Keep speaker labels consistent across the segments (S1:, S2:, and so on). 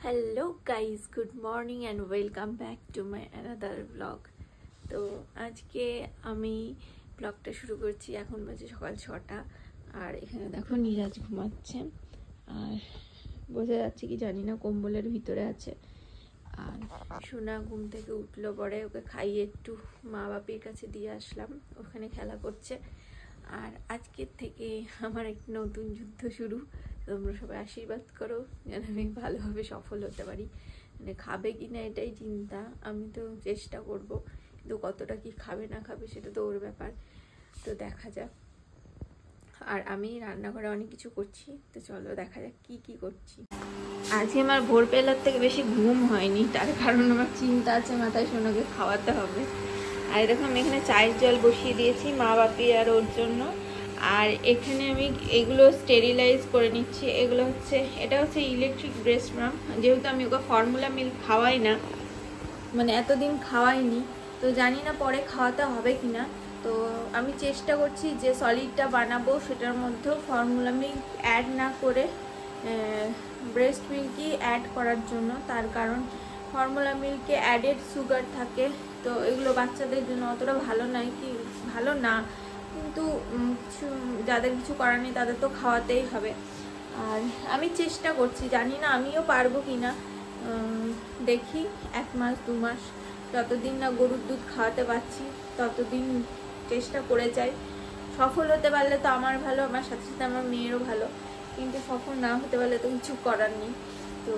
S1: Hello guys, good morning and welcome back to my another blog. তো আজকে আমি ব্লগটা শুরু করছি। এখন বাজে সকাল 6টা, আর এখানে দেখো নিরাজ ঘুমাচ্ছে, আর বোঝা যাচ্ছে কি জানি না, কম্বলের ভিতরে আছে। আর সোনা ঘুম থেকে উঠলো পরে ওকে খাইয়ে একটু মা বাপির কাছে দিয়ে আসলাম, ওখানে খেলা করছে। আর আজকের থেকে আমার এক নতুন যুদ্ধ শুরু। তোমরা সবাই আশীর্বাদ করো যেন আমি ভালোভাবে সফল হতে পারি। মানে খাবে কি না এটাই চিন্তা, আমি তো চেষ্টা করব, কিন্তু কতটা কি খাবে না খাবে সেটা তো ওর ব্যাপার, তো দেখা যাক। আর আমি রান্নাঘরে অনেক কিছু করছি, তো চলো দেখা যাক কি কি করছি। আজকে আমার ভোরবেলার থেকে বেশি ঘুম হয়নি, তার কারণ আমার চিন্তা আছে মাথায়, সোনাকে খাওয়াতে হবে। আর দেখো আমি এখানে চায়ের জল বসিয়ে দিয়েছি মা বাপি আর ওর জন্য। আর এখানে আমি এগুলো স্টেরিলাইজ করে নিচ্ছি। এগুলো হচ্ছে, এটা হচ্ছে ইলেকট্রিক ব্রেস্ট মাম্প। যেহেতু আমি ওকে ফর্মুলা মিল্ক খাওয়াই না, মানে এতদিন খাওয়াইনি, তো জানি না পরে খাওয়াতে হবে কিনা। তো আমি চেষ্টা করছি যে সলিডটা বানাবো সেটার মধ্যেও ফর্মুলা মিল্ক অ্যাড না করে ব্রেস্ট মিল্কই অ্যাড করার জন্য। তার কারণ ফর্মুলা মিল্কে অ্যাডেড সুগার থাকে, তো এগুলো বাচ্চাদের জন্য অতটা ভালো নয়, কি ভালো না, কিন্তু যাদের কিছু করার নেই তাদের তো খাওয়াতেই হবে। আর আমি চেষ্টা করছি, জানি না আমিও পারবো কি না, দেখি 1 মাস 2 মাস যতদিন না গরুর দুধ খাওয়াতে পারছি ততদিন চেষ্টা করে যাই। সফল হতে পারলে তো আমার ভালো, আমার সাথে সাথে আমার মেয়েরও ভালো, কিন্তু সফল না হতে পারলে তো কিছু করার নেই। তো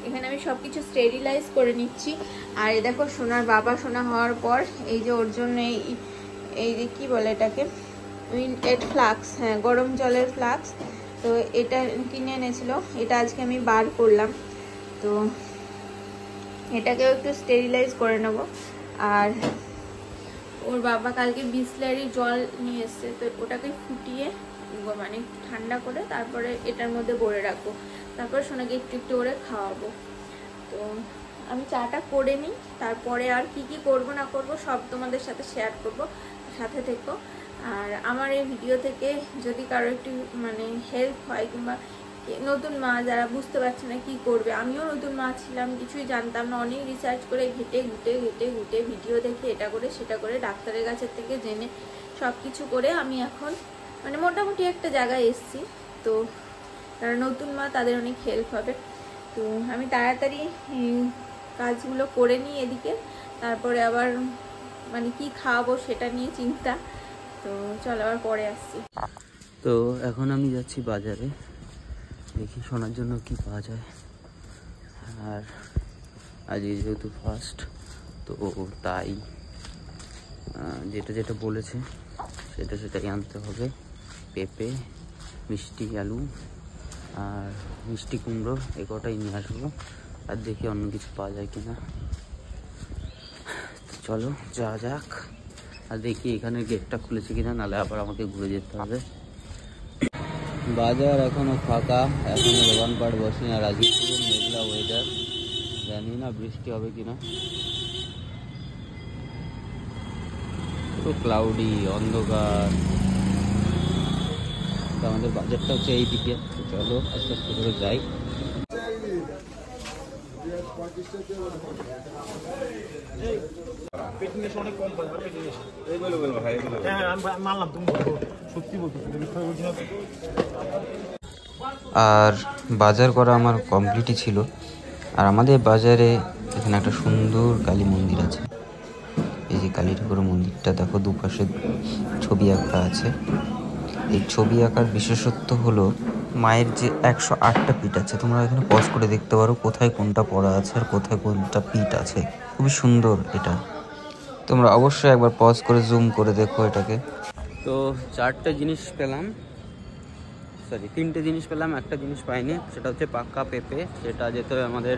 S1: এখানে আমি সব কিছু স্টেরিলাইজ করে নিচ্ছি। আর এই দেখো সোনার বাবা সোনা হওয়ার পর এই যে ওর জন্য এই যে কী বলে এটাকে, উইন্টেড ফ্লাক্স, হ্যাঁ গরম জলের ফ্লাক্স, তো এটা কিনে এনেছিল, এটা আজকে আমি বার করলাম। তো এটাকেও একটু স্টেরিলাইজ করে নেব। আর ওর বাবা কালকে বিসলারি জল নিয়ে এসছে, তো ওটাকে ফুটিয়ে মানে ঠান্ডা করে তারপরে এটার মধ্যে ভরে রাখবো, তারপর সোনাকে একটু একটু করে খাওয়াবো। তো আমি চাটা করে নিই, তারপরে আর কি কি করব না করব সব তোমাদের সাথে শেয়ার করব, সাথে থেকো। আর আমার এই ভিডিও থেকে যদি কারো একটু মানে হেল্প হয়, কিংবা নতুন মা যারা বুঝতে পারছে না কি করবে, আমিও নতুন মা ছিলাম, কিছুই জানতাম না, অনেক রিসার্চ করে ঘেটে ঘুটে ভিডিও দেখে এটা করে সেটা করে ডাক্তারের কাছে থেকে জেনে সব কিছু করে আমি এখন মানে মোটামুটি একটা জায়গায় এসেছি। তো যারা নতুন মা তাদের অনেক হেল্প হবে। তো আমি তাড়াতাড়ি কাজগুলো করে নিই এদিকে, তারপরে আবার মানে কি খাওয়াবো সেটা নিয়ে চিন্তা। তো চল আবার পরে আসছি।
S2: তো এখন আমি যাচ্ছি বাজারে, দেখি শোনার জন্য কি পাওয়া যায়। আর আজকে যেহেতু ফার্স্ট, তো তাই যেটা যেটা বলেছে সেটাই আনতে হবে। পেঁপে, মিষ্টি আলু আর মিষ্টি কুমড়ো, এ কটাই নিয়ে আসবো। আর দেখি অন্য কিছু পাওয়া যায় কিনা। চলো যাওয়া যাক। আর দেখি এখানে গেটটা খুলেছে কিনা, নাহলে আবার আমাকে ঘুরে যেতে হবে। বাজার এখনো ফাঁকা, এখনো দোকানপাট বসেনি। আর আজকে পুরো মেঘলা ওয়েদার, জানি না বৃষ্টি হবে কিনা, পুরো ক্লাউডি অন্ধকার। তো আমাদের বাজারটা হচ্ছে এই দিকে, তো চলো আস্তে আস্তে করে যাই। আর বাজার করা আমার কমপ্লিটই ছিল। আর আমাদের বাজারে এখানে একটা সুন্দর কালী মন্দির আছে। এই যে কালী ঠাকুরের মন্দিরটা দেখো, দুপাশে ছবি আঁকা আছে। এই ছবি আঁকার বিশেষত্ব হলো মায়ের যে 108টা পিঠ আছে, তোমরা এখানে পজ করে দেখতে পারো কোথায় কোনটা পড়া আছে আর কোথায় কোনটা পিঠ আছে। খুবই সুন্দর এটা, তোমরা অবশ্যই একবার পজ করে জুম করে দেখো এটাকে। তো 4টে জিনিস পেলাম, সরি 3টে জিনিস পেলাম, একটা জিনিস পাইনি, সেটা হচ্ছে পাক্কা পেঁপে। সেটা যেতে হবে আমাদের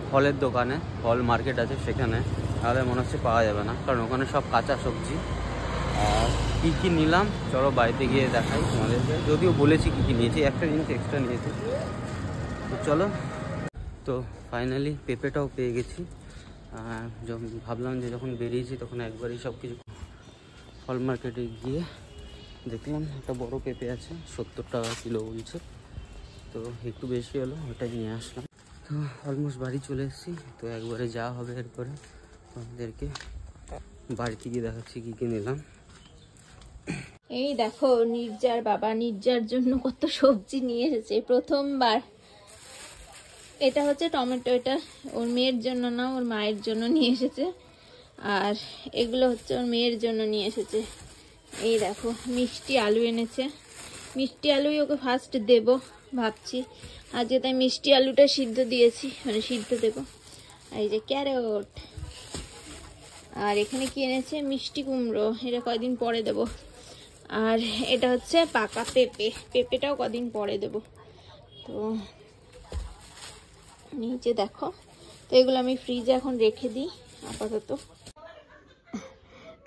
S2: ফলের দোকানে, ফল মার্কেট আছে সেখানে, তাহলে মনে হচ্ছে পাওয়া যাবে না, কারণ ওখানে সব কাঁচা সবজি। আর কী কী নিলাম চলো বাড়িতে গিয়ে দেখাই তোমাদেরকে, যদিও বলেছি কী কী নিয়েছি, একটা জিনিস এক্সট্রা নিয়েছি। তো চলো, তো ফাইনালি পেঁপেটাও পেয়ে গেছি। ভাবলাম যে যখন বেরিয়েছি তখন একবারই সব কিছু। ফল মার্কেটে গিয়ে দেখলাম একটা বড় পেঁপে আছে, 70 টাকা কিলো বলছে। তো একটু বেশি হলো, ওটাই নিয়ে আসলাম। তো অলমোস্ট বাড়ি চলে এসেছি। তো একবারে যা হবে এরপরে আমাদেরকে বাড়িতে গিয়ে দেখাচ্ছি কী কী নিলাম।
S1: এই দেখো নির্জার বাবা নির্জার জন্য কত সবজি নিয়ে এসেছে প্রথমবার। এটা হচ্ছে টমেটো, এটা ওর মেয়ের জন্য না, ওর মায়ের জন্য নিয়ে এসেছে। আর এগুলো হচ্ছে ওর মেয়ের জন্য নিয়ে এসেছে। এই দেখো মিষ্টি আলু এনেছে, মিষ্টি আলুই ওকে ফার্স্ট দেব ভাবছি আজকে, তাই মিষ্টি আলুটা সিদ্ধ দিয়েছি, মানে সিদ্ধ দেবো। আর এই যে ক্যারট, আর এখানে কি এনেছে মিষ্টি কুমড়ো, এটা কয়দিন পরে দেব। আর এটা হচ্ছে পাকা পেঁপে, পেঁপেটাও কদিন পরে দেব। তো নিচে দেখো, তো এগুলো আমি ফ্রিজে এখন রেখে দিই আপাতত।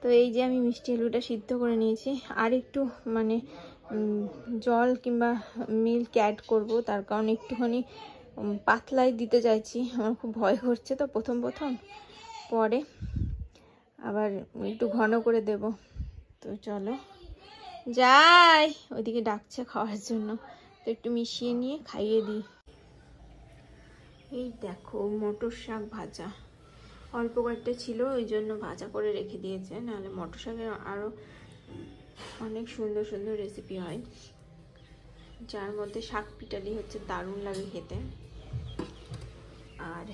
S1: তো এই যে আমি মিষ্টি আলুটা সিদ্ধ করে নিয়েছি, আর একটু মানে জল কিংবা মিল্ক অ্যাড করব, তার কারণ একটুখানি পাতলাই দিতে চাইছি, আমার খুব ভয় করছে তো প্রথম পরে আবার একটু ঘন করে দেব। তো চলো যাই, ওইদিকে ডাকছে খাওয়ার জন্য, তো একটু মিশিয়ে নিয়ে খাইয়ে দিই। এই দেখো মটর শাক ভাজা, অল্প কয়েকটা ছিল ওই জন্য ভাজা করে রেখে দিয়েছে, নাহলে মটর শাকের আরও অনেক সুন্দর সুন্দর রেসিপি হয়, যার মধ্যে শাক পিটালি হচ্ছে দারুণ লাগে খেতে। আর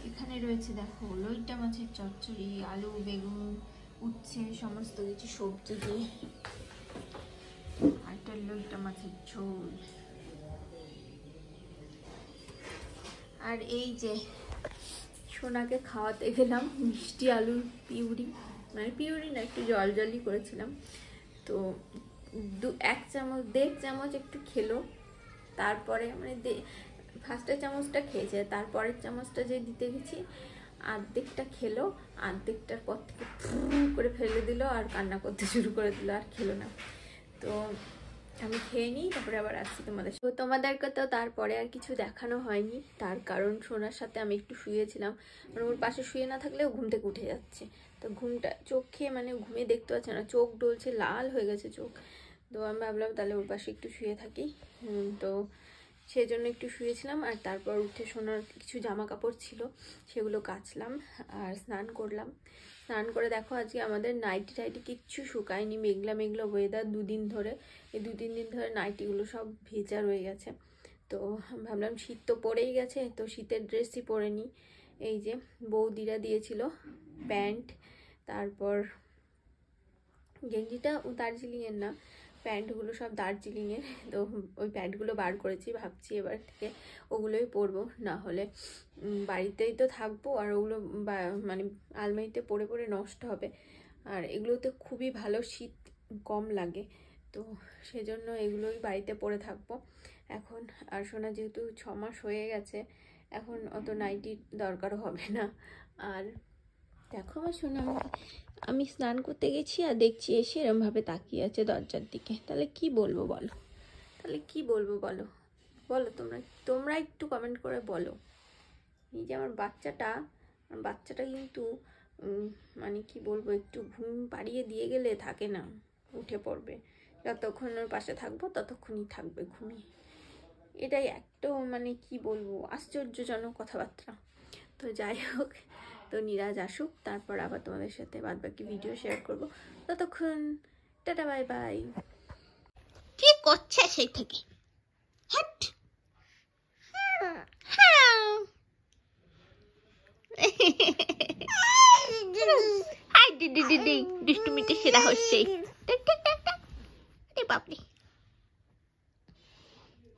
S1: এখানে রয়েছে দেখো লইট্টা মাছের চচ্চড়ি, আলু বেগুন উচ্ছে সমস্ত কিছু সবজি দিয়ে, আর একটা লইট্টা মাছের ঝোল। আর এই যে সোনাকে খাওয়াতে গেলাম মিষ্টি আলুর পিউরি, মানে পিউরি না একটু জল জলই করেছিলাম। তো 1 চামচ একটু খেলো, তারপরে মানে ফার্স্টের চামচটা খেয়েছে, তারপরের চামচটা যে দিতে গেছি অর্ধেকটা খেলো, অর্ধেকটার পর থেকে করে ফেলে দিল আর কান্না করতে শুরু করে দিল, আর খেলো না। তো আমি খেয়ে নিই, তারপরে আবার আসছি তোমাদেরকে। তো তারপরে আর কিছু দেখানো হয়নি, তার কারণ সোনার সাথে আমি একটু শুয়েছিলাম, মানে ওর পাশে শুয়ে না থাকলেও ঘুম থেকে উঠে যাচ্ছে। তো ঘুমটা চোখ খেয়ে মানে ঘুমিয়ে দেখতে পাচ্ছে না, চোখ ডলছে, লাল হয়ে গেছে চোখ। তো আমি ভাবলাম তাহলে ওর পাশে একটু শুয়ে থাকি, তো সেই জন্য একটু শুয়েছিলাম। আর তারপর উঠে সোনার কিছু জামা কাপড় ছিল সেগুলো কাচলাম আর স্নান করলাম। স্নান করে দেখো আজকে আমাদের নাইটি টাইটি কিচ্ছু শুকায়নি, মেঘলা মেঘলা ওয়েদার 2 দিন ধরে, এই 2-3 দিন ধরে নাইটিগুলো সব ভেজা রয়ে গেছে। তো ভাবলাম শীত তো পড়েই গেছে, তো শীতের ড্রেসই পরে নিই। এই যে বৌদিরা দিয়েছিল প্যান্ট, তারপর গেঞ্জিটা দার্জিলিংয়ের না, প্যান্টগুলো সব দার্জিলিংয়ের। তো ওই প্যান্টগুলো বার করেছি, ভাবছি এবার থেকে ওগুলোই পরবো, না হলে বাড়িতেই তো থাকবো আর ওগুলো মানে আলমারিতে পরে পরে নষ্ট হবে। আর এগুলোতে খুবই ভালো, শীত কম লাগে, তো সেজন্য এগুলোই বাড়িতে পরে থাকবো এখন। আর সোনা যেহেতু 6 মাস হয়ে গেছে, এখন অত নাইটির দরকারও হবে না। আর দেখো আমার সোনা, আমি স্নান করতে গেছি আর দেখছি এসে এরমভাবে তাকিয়ে আছে দরজার দিকে, তাহলে কি বলবো বলো, তাহলে কি বলবো বলো, বলো তোমরা একটু কমেন্ট করে বলো। এই যে আমার বাচ্চাটা কিন্তু মানে কি বলবো, একটু ঘুম পাড়িয়ে দিয়ে গেলে থাকে না, উঠে পড়বে, যতক্ষণ ওর পাশে থাকবো ততক্ষণই থাকবে ঘুমিয়ে। এটাই একটু মানে কি বলবো আশ্চর্যজনক কথাবার্তা। তো যাই হোক, তো নিরাজ আসুক, তারপর আবার তোমাদের সাথে বাদবাকি ভিডিও শেয়ার করব। ততক্ষণ টাটা বাই বাই। কি করছে সেই থেকে হট, হাই দিদি দিদি দুষ্টুমিতে সেরা হচ্ছে। বাপরে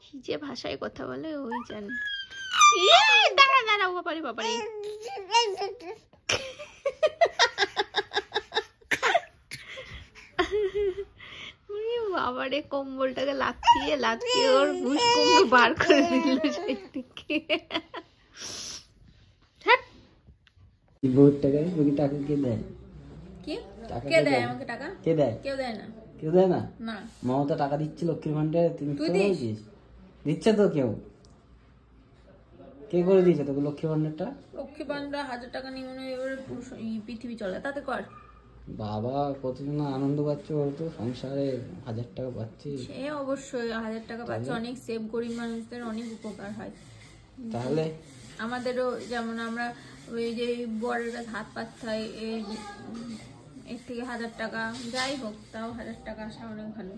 S1: কি যে ভাষায় কথা বলে ওই জানে। দাঁড়া দাঁড়া বাপারে বাপারে, বাবারে কম্বলটাকে লাথিয়ে ওর ঘুষ কুমড়ো বার করে দিল সেই দিকে।
S2: টাকা কে দেয়?
S1: কি কে দেয় আমাকে টাকা? কে দেয়? কেউ দেয় না।
S2: কেউ দেয় না?
S1: না,
S2: মমতা টাকা দিচ্ছে লক্ষ্মীর ভান্ডারে, তুমি দিচ্ছে তো? কে করে দিয়েছে তোকে লক্ষ্মী ভান্ডারটা?
S1: লক্ষ্মী ভান্ডার 1000 টাকা নিয়ে মনে হয় এবারে পৃথিবী চলে, তাতে কর।
S2: বাবা কতজন আনন্দ পাচ্ছে বলতো, সংসারে 1000 টাকা পাচ্ছি।
S1: সে অবশ্যই 1000 টাকা পাচ্ছে, অনেক সেভ, গরিব মানুষদের অনেক উপকার হয়।
S2: তাহলে
S1: আমাদেরও যেমন আমরা ওই যে বরের কাছে হাত পাততে হয়, এর থেকে 1000 টাকা, যাই হোক তাও 1000 টাকা আসা অনেক ভালো।